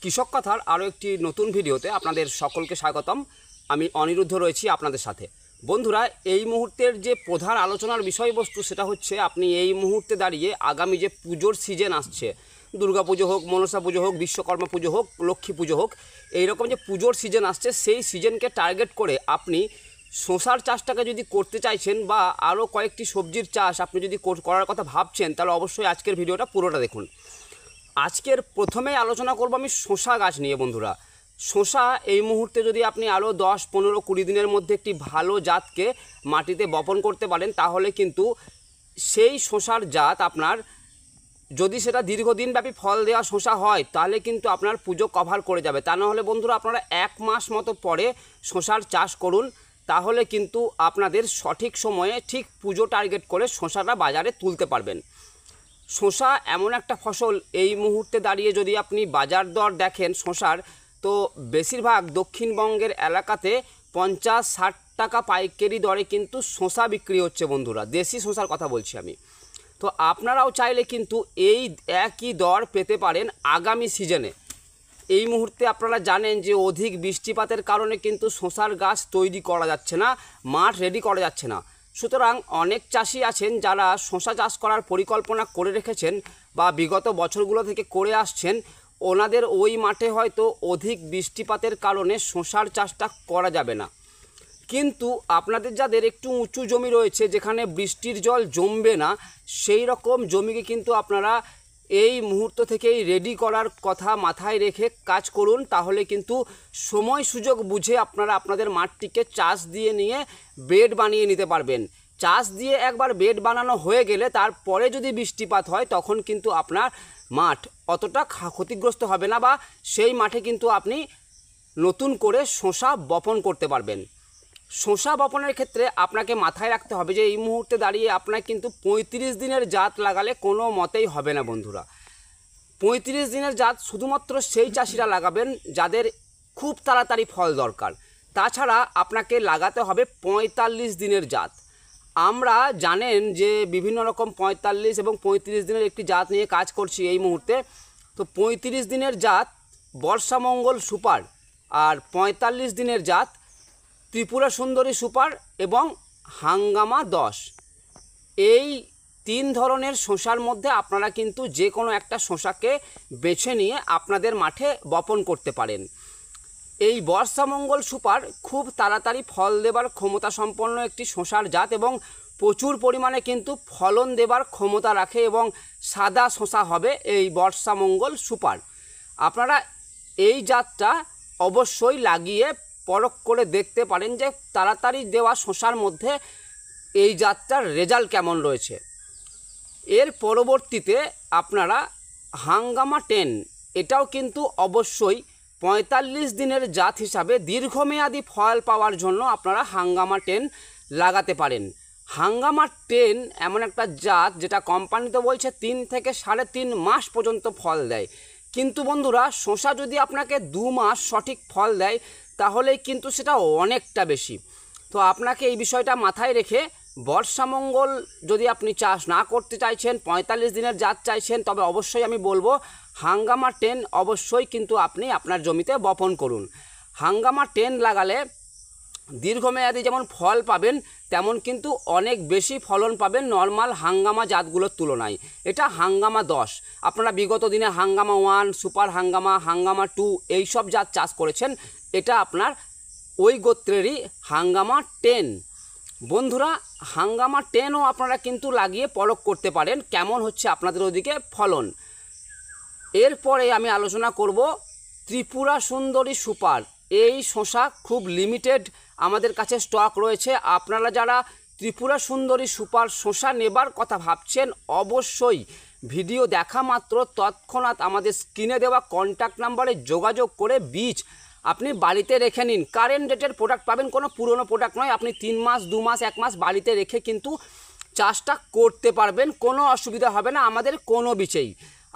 কৃষক কথার আরও একটি নতুন ভিডিওতে আপনাদের সকলকে স্বাগতম। আমি অনিরুদ্ধ রয়েছি আপনাদের সাথে। বন্ধুরা, এই মুহূর্তের যে প্রধান আলোচনার বিষয়বস্তু সেটা হচ্ছে আপনি এই মুহূর্তে দাঁড়িয়ে আগামী যে পুজোর সিজন আসছে, দুর্গা পুজো হোক, মনসা পুজো হোক, বিশ্বকর্মা পুজো হোক, লক্ষ্মী পুজো হোক, এইরকম যে পুজোর সিজন আসছে সেই সিজনকে টার্গেট করে আপনি শসার চাষটাকে যদি করতে চাইছেন বা আরও কয়েকটি সবজির চাষ আপনি যদি করার কথা ভাবছেন, তাহলে অবশ্যই আজকের ভিডিওটা পুরোটা দেখুন। আজকের প্রথমেই আলোচনা করব আমি শসা গাছ নিয়ে। বন্ধুরা, শসা এই মুহূর্তে যদি আপনি আরও 10, 15, 20 দিনের মধ্যে একটি ভালো জাতকে মাটিতে বপন করতে পারেন, তাহলে কিন্তু সেই শসার জাত আপনার যদি সেটা দীর্ঘদিনব্যাপী ফল দেওয়া শসা হয়, তাহলে কিন্তু আপনার পুজো কভার করে যাবে। তা নাহলে বন্ধুরা, আপনারা 1 মাস মতো পরে শসার চাষ করুন, তাহলে কিন্তু আপনাদের সঠিক সময়ে ঠিক পুজো টার্গেট করে শসাটা বাজারে তুলতে পারবেন। শসা এমন একটা ফসল, এই মুহূর্তে দাঁড়িয়ে যদি আপনি বাজার দর দেখেন শসার, তো বেশিরভাগ দক্ষিণবঙ্গের এলাকাতে 50-60 টাকা পাইকারি দরে কিন্তু শসা বিক্রি হচ্ছে। বন্ধুরা, দেশি শসার কথা বলছি আমি। তো আপনারাও চাইলে কিন্তু এই একই দর পেতে পারেন আগামী সিজনে। এই মুহূর্তে আপনারা জানেন যে অধিক বৃষ্টিপাতের কারণে কিন্তু শসার গাছ তৈরি করা যাচ্ছে না, মাঠ রেডি করা যাচ্ছে না। সুতরাং অনেক চাষি আছেন যারা শসা চাষ করার পরিকল্পনা করে রেখেছেন বা বিগত বছরগুলো থেকে করে আসছেন, ওনাদের ওই মাঠে হয়তো অধিক বৃষ্টিপাতের কারণে শসার চাষটা করা যাবে না। কিন্তু আপনাদের যাদের একটু উঁচু জমি রয়েছে, যেখানে বৃষ্টির জল জমবে না, সেই রকম জমিকে কিন্তু আপনারা এই মুহূর্ত থেকেই রেডি করার কথা মাথায় রেখে কাজ করুন। তাহলে কিন্তু সময় সুযোগ বুঝে আপনারা আপনাদের মাঠটিকে চাষ দিয়ে নিয়ে বেড বানিয়ে নিতে পারবেন। চাষ দিয়ে একবার বেড বানানো হয়ে গেলে তারপরে যদি বৃষ্টিপাত হয়, তখন কিন্তু আপনার মাঠ অতটা ক্ষতিগ্রস্ত হবে না, বা সেই মাঠে কিন্তু আপনি নতুন করে শসা বপন করতে পারবেন। শসা বপনের ক্ষেত্রে আপনাকে মাথায় রাখতে হবে যে এই মুহূর্তে দাঁড়িয়ে আপনার কিন্তু 35 দিনের জাত লাগালে কোনো মতেই হবে না। বন্ধুরা, 35 দিনের জাত শুধুমাত্র সেই চাষিরা লাগাবেন যাদের খুব তাড়াতাড়ি ফল দরকার। তাছাড়া আপনাকে লাগাতে হবে 45 দিনের জাত। আমরা জানেন যে বিভিন্ন রকম 45 এবং 35 দিনের একটি জাত নিয়ে কাজ করছি এই মুহূর্তে। তো 35 দিনের জাত বর্ষামঙ্গল সুপার, আর 45 দিনের জাত ত্রিপুরা সুন্দরী সুপার এবং হাঙ্গামা 10। এই 3 ধরনের শসার মধ্যে আপনারা কিন্তু যে কোনো একটা শসাকে বেছে নিয়ে আপনাদের মাঠে বপন করতে পারেন। এই বর্ষামঙ্গল সুপার খুব তাড়াতাড়ি ফল দেবার ক্ষমতা সম্পন্ন একটি শসার জাত এবং প্রচুর পরিমাণে কিন্তু ফলন দেবার ক্ষমতা রাখে, এবং সাদা শসা হবে এই বর্ষামঙ্গল সুপার। আপনারা এই জাতটা অবশ্যই লাগিয়ে পরখ করে দেখতে পারেন যে তাড়াতাড়ি দেওয়া শসার মধ্যে এই জাতটার রেজাল্ট কেমন রয়েছে। এর পরবর্তীতে আপনারা হাঙ্গামা 10, এটাও কিন্তু অবশ্যই 45 দিনের জাত হিসাবে দীর্ঘমেয়াদী ফল পাওয়ার জন্য আপনারা হাঙ্গামা 10 লাগাতে পারেন। হাঙ্গামা 10 এমন একটা জাত যেটা কোম্পানি তো বলছে 3 থেকে 3.5 মাস পর্যন্ত ফল দেয়, কিন্তু বন্ধুরা শসা যদি আপনাকে 2 মাস সঠিক ফল দেয়, তাহলে কিন্তু সেটা অনেকটা বেশি। তো আপনাকে এই বিষয়টা মাথায় রেখে বর্ষামঙ্গল যদি আপনি চাষ না করতে চাইছেন, 45 দিনের জাত চাইছেন, তবে অবশ্যই আমি বলবো হাঙ্গামা 10 অবশ্যই কিন্তু আপনি আপনার জমিতে বপন করুন। হাঙ্গামা 10 লাগালে দীর্ঘমেয়াদী যেমন ফল পাবেন, তেমন কিন্তু অনেক বেশি ফলন পাবেন নর্মাল হাঙ্গামা জাতগুলোর তুলনায়। এটা হাঙ্গামা 10। আপনারা বিগত দিনে হাঙ্গামা 1, সুপার হাঙ্গামা, হাঙ্গামা 2 এইসব জাত চাষ করেছেন, এটা আপনার ওই গোত্রেরই হাঙ্গামা 10। বন্ধুরা, হাঙ্গামা 10ও আপনারা কিন্তু লাগিয়ে পরখ করতে পারেন কেমন হচ্ছে আপনাদের ওদিকে ফলন। এরপরে আমি আলোচনা করব ত্রিপুরা সুন্দরী সুপার। এই শসা খুব লিমিটেড আমাদের কাছে স্টক রয়েছে। আপনারা যারা ত্রিপুরা সুন্দরী সুপার শসা নেবার কথা ভাবছেন, অবশ্যই ভিডিও দেখা মাত্র তৎক্ষণাৎ আমাদের স্ক্রিনে দেওয়া কন্ট্যাক্ট নাম্বারে যোগাযোগ করে বীজ আপনি বাড়িতে রেখে নিন। কারেন্ট ডেটের প্রোডাক্ট পাবেন, কোনো পুরনো প্রোডাক্ট নয়। আপনি 3 মাস, 2 মাস, 1 মাস বাড়িতে রেখে কিন্তু চাষটা করতে পারবেন, কোনো অসুবিধা হবে না আমাদের কোনো বীজেই।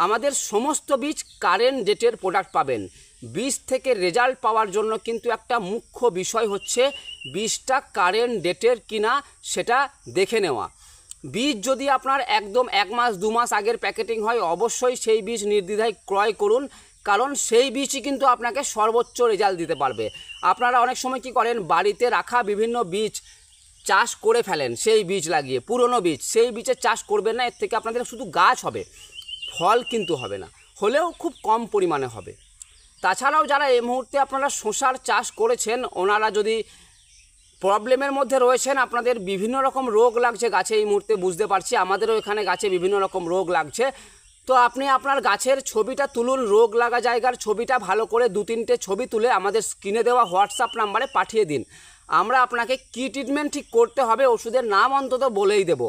আমাদের সমস্ত বীজ কারেন্ট ডেটের প্রোডাক্ট পাবেন। বীজ থেকে রেজাল্ট পাওয়ার জন্য কিন্তু একটা মুখ্য বিষয় হচ্ছে বীজটা কারেন্ট ডেটের কিনা সেটা দেখে নেওয়া। বীজ যদি আপনার একদম 1 মাস 2 মাস আগের প্যাকেটিং হয়, অবশ্যই সেই বীজ নির্দ্বিধায় ক্রয় করুন, কারণ সেই বীজই কিন্তু আপনাকে সর্বোচ্চ রেজাল্ট দিতে পারবে। আপনারা অনেক সময় কি করেন, বাড়িতে রাখা বিভিন্ন বীজ চাষ করে ফেলেন, সেই বীজ লাগিয়ে পুরনো বীজ, সেই বীজের চাষ করবেন না। এর থেকে আপনাদের শুধু গাছ হবে, ফল কিন্তু হবে না, হলেও খুব কম পরিমাণে হবে। তাছাড়াও যারা এই মুহূর্তে আপনারা শসার চাষ করেছেন, ওনারা যদি প্রবলেমের মধ্যে রয়েছেন, আপনাদের বিভিন্ন রকম রোগ লাগছে গাছে, এই মুহূর্তে বুঝতে পারছি আমাদেরও এখানে গাছে বিভিন্ন রকম রোগ লাগছে, তো আপনি আপনার গাছের ছবিটা তুলুন, রোগ লাগা জায়গার ছবিটা ভালো করে 2-3টে ছবি তুলে আমাদের স্ক্রিনে দেওয়া হোয়াটসঅ্যাপ নাম্বারে পাঠিয়ে দিন। আমরা আপনাকে কী ট্রিটমেন্ট ঠিক করতে হবে, ওষুধের নাম অন্তত বলেই দেব।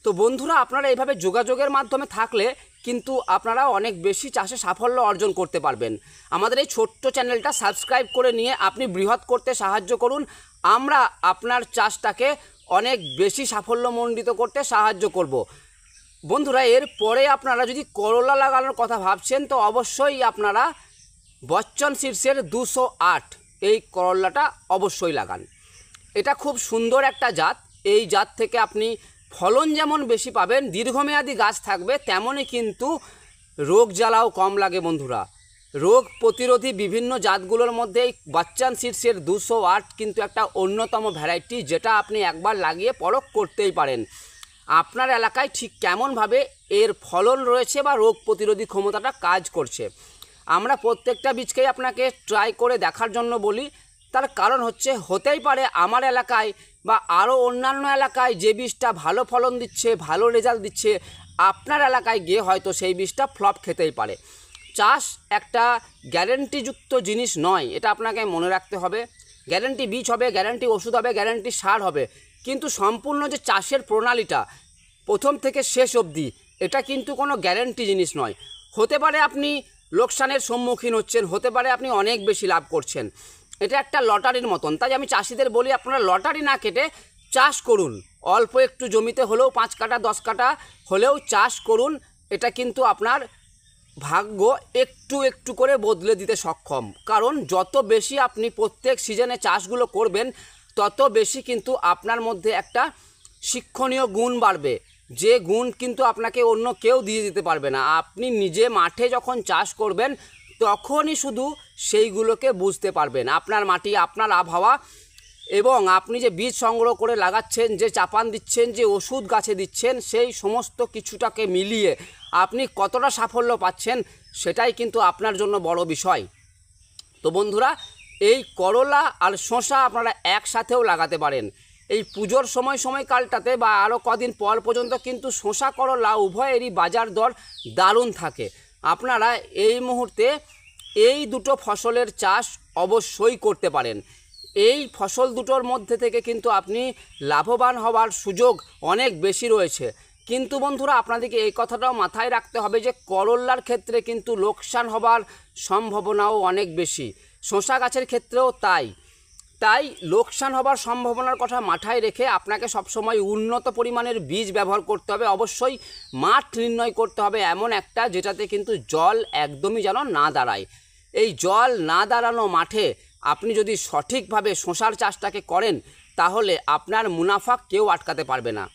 তো বন্ধুরা, আপনারা এইভাবে যোগাযোগের মাধ্যমে থাকলে কিন্তু আপনারা অনেক বেশি চাষে সাফল্য অর্জন করতে পারবেন। আমাদের এই ছোট্ট চ্যানেলটা সাবস্ক্রাইব করে নিয়ে আপনি বৃহৎ করতে সাহায্য করুন। আমরা আপনার চাষটাকে অনেক বেশি সাফল্যমণ্ডিত করতে সাহায্য করব। বন্ধুরা, এরপরে আপনারা যদি করলা লাগানোর কথা ভাবছেন, তো অবশ্যই আপনারা বচ্চন সিডসের 208 এই করলাটা অবশ্যই লাগান। এটা খুব সুন্দর একটা জাত। এই জাত থেকে আপনি ফলন যেমন বেশি পাবেন, দীর্ঘমেয়াদী গাছ থাকবে, তেমনই কিন্তু রোগ জ্বালাও কম লাগে। বন্ধুরা, রোগ প্রতিরোধী বিভিন্ন জাতগুলোর মধ্যে এই বচ্চন সিডসের 208 কিন্তু একটা অন্যতম ভ্যারাইটি, যেটা আপনি একবার লাগিয়ে পরখ করতেই পারেন আপনার এলাকায় ঠিক কেমনভাবে এর ফলন রয়েছে বা রোগ প্রতিরোধী ক্ষমতাটা কাজ করছে। আমরা প্রত্যেকটা বীজকেই আপনাকে ট্রাই করে দেখার জন্য বলি। তার কারণ হচ্ছে, হতেই পারে আমার এলাকায় বা আরও অন্যান্য এলাকায় যে বীজটা ভালো ফলন দিচ্ছে, ভালো রেজাল্ট দিচ্ছে, আপনার এলাকায় গিয়ে হয়তো সেই বীজটা ফ্লপ খেতেই পারে। চাষ একটা গ্যারেন্টিযুক্ত জিনিস নয়, এটা আপনাকে মনে রাখতে হবে। গ্যারেন্টি বীজ হবে, গ্যারেন্টি ওষুধ হবে, গ্যারেন্টি সার হবে, কিন্তু সম্পূর্ণ যে চাষের প্রণালীটা প্রথম থেকে শেষ অবধি, এটা কিন্তু কোনো গ্যারেন্টি জিনিস নয়। হতে পারে আপনি লোকসানের সম্মুখীন হচ্ছেন, হতে পারে আপনি অনেক বেশি লাভ করছেন। এটা একটা লটারির মতন। তাই আমি চাষিদের বলি, আপনারা লটারি না কেটে চাষ করুন। অল্প একটু জমিতে হলেও 5 কাঠা 10 কাঠা হলেও চাষ করুন। এটা কিন্তু আপনার ভাগ্য একটু একটু করে বদলে দিতে সক্ষম। কারণ যত বেশি আপনি প্রত্যেক সিজনে চাষগুলো করবেন, তত বেশি কিন্তু আপনার মধ্যে একটা শিক্ষণীয় গুণ বাড়বে, যে গুণ কিন্তু আপনাকে অন্য কেউ দিয়ে দিতে পারবে না। আপনি নিজে মাঠে যখন চাষ করবেন, তখনই শুধু সেইগুলোকে বুঝতে পারবেন। আপনার মাটি, আপনার আবহাওয়া এবং আপনি যে বীজ সংগ্রহ করে লাগাচ্ছেন, যে চাপান দিচ্ছেন, যে ওষুধ গাছে দিচ্ছেন, সেই সমস্ত কিছুটাকে মিলিয়ে আপনি কতটা সাফল্য পাচ্ছেন, সেটাই কিন্তু আপনার জন্য বড় বিষয়। তো বন্ধুরা, এই করলা আর শসা আপনারা একসাথেও লাগাতে পারেন। এই পুজোর সময়কালটাতে বা আরও কদিন পর পর্যন্ত কিন্তু শসা করলা উভয়েরই বাজার দর দারুণ থাকে। আপনারা এই মুহূর্তে এই দুটো ফসলের চাষ অবশ্যই করতে পারেন। এই ফসল দুটোর মধ্যে থেকে কিন্তু আপনি লাভবান হওয়ার সুযোগ অনেক বেশি রয়েছে। কিন্তু বন্ধুরা, আপনাদেরকে এই কথাটাও মাথায় রাখতে হবে যে করলার ক্ষেত্রে কিন্তু লোকসান হবার সম্ভাবনাও অনেক বেশি, শসা গাছের ক্ষেত্রেও তাই লোকসান হবার সম্ভাবনার কথা মাথায় রেখে আপনাকে সবসময় উন্নত পরিমাণের বীজ ব্যবহার করতে হবে। অবশ্যই মাঠ নির্ণয় করতে হবে এমন একটা, যেটাতে কিন্তু জল একদমই যেন না দাঁড়ায়। এই জল না দাঁড়ানো মাঠে আপনি যদি সঠিকভাবে শসার চাষটাকে করেন, তাহলে আপনার মুনাফা কেউ আটকাতে পারবে না।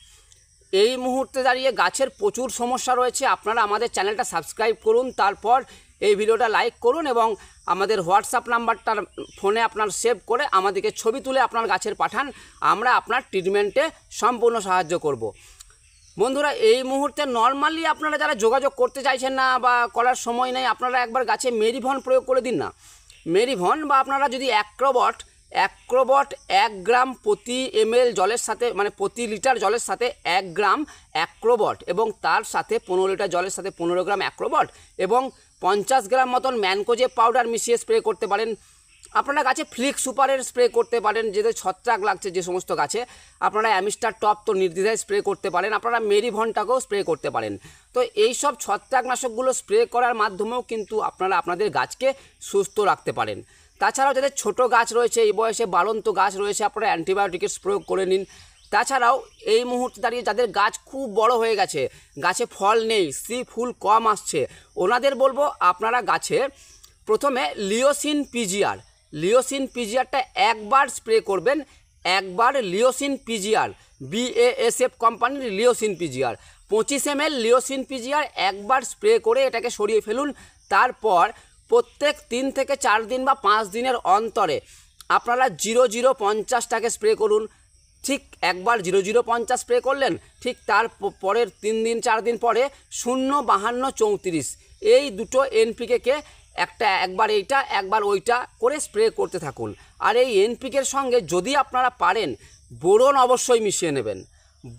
এই মুহূর্তে দাঁড়িয়ে গাছের প্রচুর সমস্যা রয়েছে। আপনারা আমাদের চ্যানেলটা সাবস্ক্রাইব করুন, তারপর এই ভিডিওটা লাইক করুন এবং আমাদের হোয়াটসঅ্যাপ নাম্বারটার ফোনে আপনার সেভ করে আমাদেরকে ছবি তুলে আপনার গাছের পাঠান। আমরা আপনার ট্রিটমেন্টে সম্পূর্ণ সাহায্য করব। বন্ধুরা, এই মুহূর্তে নর্মালি আপনারা যারা যোগাযোগ করতে চাইছেন না বা করার সময় নেই, আপনারা একবার গাছে মেরিভন প্রয়োগ করে দিন না। মেরিভন বা আপনারা যদি অ্যাক্রোবট 1 গ্রাম প্রতি ml জলের সাথে, মানে প্রতি লিটার জলের সাথে 1 গ্রাম অ্যাক্রোবট এবং তার সাথে 15 লিটার জলের সাথে 15 গ্রাম অ্যাক্রোবট এবং 50 গ্রাম মতন ম্যানকোজেব পাউডার মিশিয়ে স্প্রে করতে পারেন। আপনারা গাছে ফ্লিক সুপারের স্প্রে করতে পারেন, যেদের ছত্রাক লাগছে যে সমস্ত গাছে। আপনারা অ্যামিস্টার টপ তো নির্দ্বিধায় স্প্রে করতে পারেন। আপনারা মেরিভনটাকেও স্প্রে করতে পারেন। তো এই সব ছত্রাকনাশকগুলো স্প্রে করার মাধ্যমেও কিন্তু আপনারা আপনাদের গাছকে সুস্থ রাখতে পারেন। তাছাড়াও যাদের ছোট গাছ রয়েছে, এই বয়সে বাড়ন্ত গাছ রয়েছে, আপনারা অ্যান্টিবায়োটিকের প্রয়োগ করে নিন। তাছাড়াও এই মুহূর্তে দাঁড়িয়ে যাদের গাছ খুব বড় হয়ে গেছে, গাছে ফল নেই, ফুল কম আসছে, ওনাদের বলবো আপনারা গাছে প্রথমে লিওসিন পিজিআরটা একবার স্প্রে করবেন। একবার লিওসিন পিজিআর, BASF কোম্পানির লিওসিন পিজিআর 25 ml লিওসিন পিজিআর একবার স্প্রে করে এটাকে সরিয়ে ফেলুন। তারপর প্রত্যেক 3 থেকে 4 দিন বা 5 দিনের অন্তরে আপনারা 0050টাকে স্প্রে করুন। ঠিক একবার 0050 স্প্রে করলেন, ঠিক তার পরের 3 দিন 4 দিন পরে 05234 এই দুটো এনপিকে একবার এইটা একবার ওইটা করে স্প্রে করতে থাকুন। আর এই এনপিকের সঙ্গে যদি আপনারা পারেন বোরন অবশ্যই মিশিয়ে নেবেন।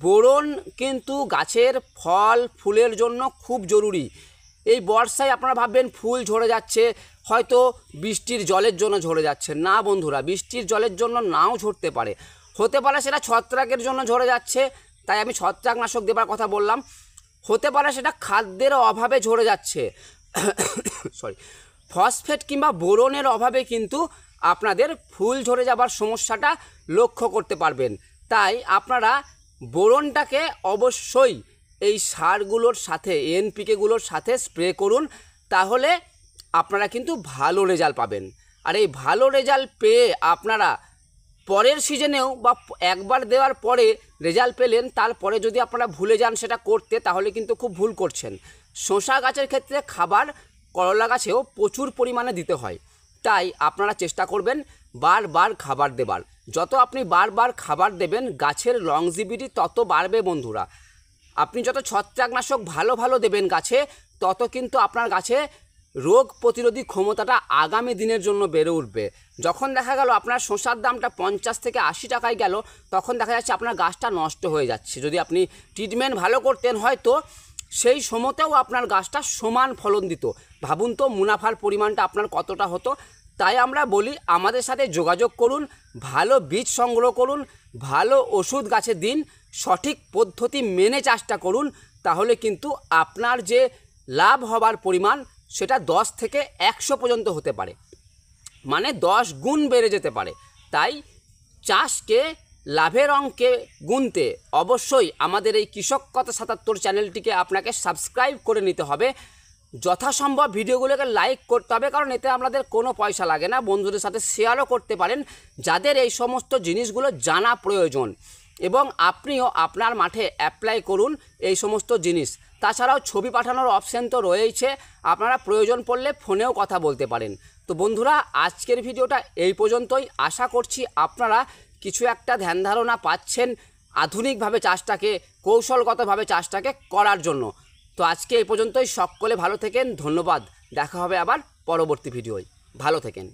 বোরন কিন্তু গাছের ফল ফুলের জন্য খুব জরুরি। এই বর্ষায় আপনারা ভাববেন ফুল ঝরে যাচ্ছে, হয়তো বৃষ্টির জলের জন্য ঝরে যাচ্ছে। না বন্ধুরা, বৃষ্টির জলের জন্য নাও ঝরতে পারে, হতে পারে সেটা ছত্রাকের জন্য ঝরে যাচ্ছে, তাই আমি ছত্রাকনাশক দেবার কথা বললাম। হতে পারে সেটা খাদ্যের অভাবে ঝরে যাচ্ছে, সরি, ফসফেট কিংবা বোরনের অভাবে কিন্তু আপনাদের ফুল ঝরে যাবার সমস্যাটা লক্ষ্য করতে পারবেন। তাই আপনারা বোরনটাকে অবশ্যই এই সারগুলোর সাথে এনপিকেগুলোর সাথে স্প্রে করুন, তাহলে আপনারা কিন্তু ভালো রেজাল্ট পাবেন। আর এই ভালো রেজাল্ট পেয়ে আপনারা পরের সিজনেও বা একবার দেওয়ার পরে রেজাল্ট পেলেন, তারপরে যদি আপনারা ভুলে যান সেটা করতে, তাহলে কিন্তু খুব ভুল করছেন। শসা গাছের ক্ষেত্রে খাবার করলা গাছেও প্রচুর পরিমাণে দিতে হয়, তাই আপনারা চেষ্টা করবেন বারবার খাবার দেবার। যত আপনি বারবার খাবার দেবেন গাছের লংজিভিটি তত বাড়বে বন্ধুরা। আপনি যত ছত্রাকনাশক ভালো ভালো দেবেন গাছে, তত কিন্তু আপনার গাছে রোগ প্রতিরোধী ক্ষমতাটা আগামী দিনের জন্য বেড়ে উঠবে। যখন দেখা গেল আপনার শসার দামটা 50 থেকে 80 টাকায় গেল, তখন দেখা যাচ্ছে আপনার গাছটা নষ্ট হয়ে যাচ্ছে। যদি আপনি ট্রিটমেন্ট ভালো করতেন, হয়তো সেই সময়তেও আপনার গাছটা সমান ফলন দিত। ভাবুন তো মুনাফার পরিমাণটা আপনার কতটা হতো। তাই আমরা বলি আমাদের সাথে যোগাযোগ করুন, ভালো বীজ সংগ্রহ করুন, ভালো ওষুধ গাছে দিন, সঠিক পদ্ধতি মেনে চাষটা করুন, তাহলে কিন্তু আপনার যে লাভ হবার পরিমাণ সেটা 10 থেকে 100 পর্যন্ত হতে পারে, মানে 10 গুণ বেড়ে যেতে পারে। তাই চাষকে লাভের অঙ্কে গুনতে অবশ্যই আমাদের এই কৃষক কথা 77 চ্যানেলটিকে আপনাকে সাবস্ক্রাইব করে নিতে হবে। যথাসম্ভব ভিডিওগুলোকে লাইক করতে হবে, কারণ এতে আপনাদের কোনো পয়সা লাগে না। বন্ধুদের সাথে শেয়ারও করতে পারেন যাদের এই সমস্ত জিনিসগুলো জানা প্রয়োজন, এবং আপনিও আপনার মাঠে অ্যাপ্লাই করুন এই সমস্ত জিনিস। তাছাড়াও ছবি পাঠানোর অপশান তো রয়েছে, আপনারা প্রয়োজন পড়লে ফোনেও কথা বলতে পারেন। তো বন্ধুরা, আজকের ভিডিওটা এই পর্যন্তই। আশা করছি আপনারা কিছু একটা ধ্যান ধারণা পাচ্ছেন আধুনিকভাবে চাষটাকে, কৌশলগতভাবে চাষটাকে করার জন্য। তো আজকে এই পর্যন্তই। সকলে ভালো থাকেন, ধন্যবাদ। দেখা হবে আবার পরবর্তী ভিডিওয়। ভালো থাকেন।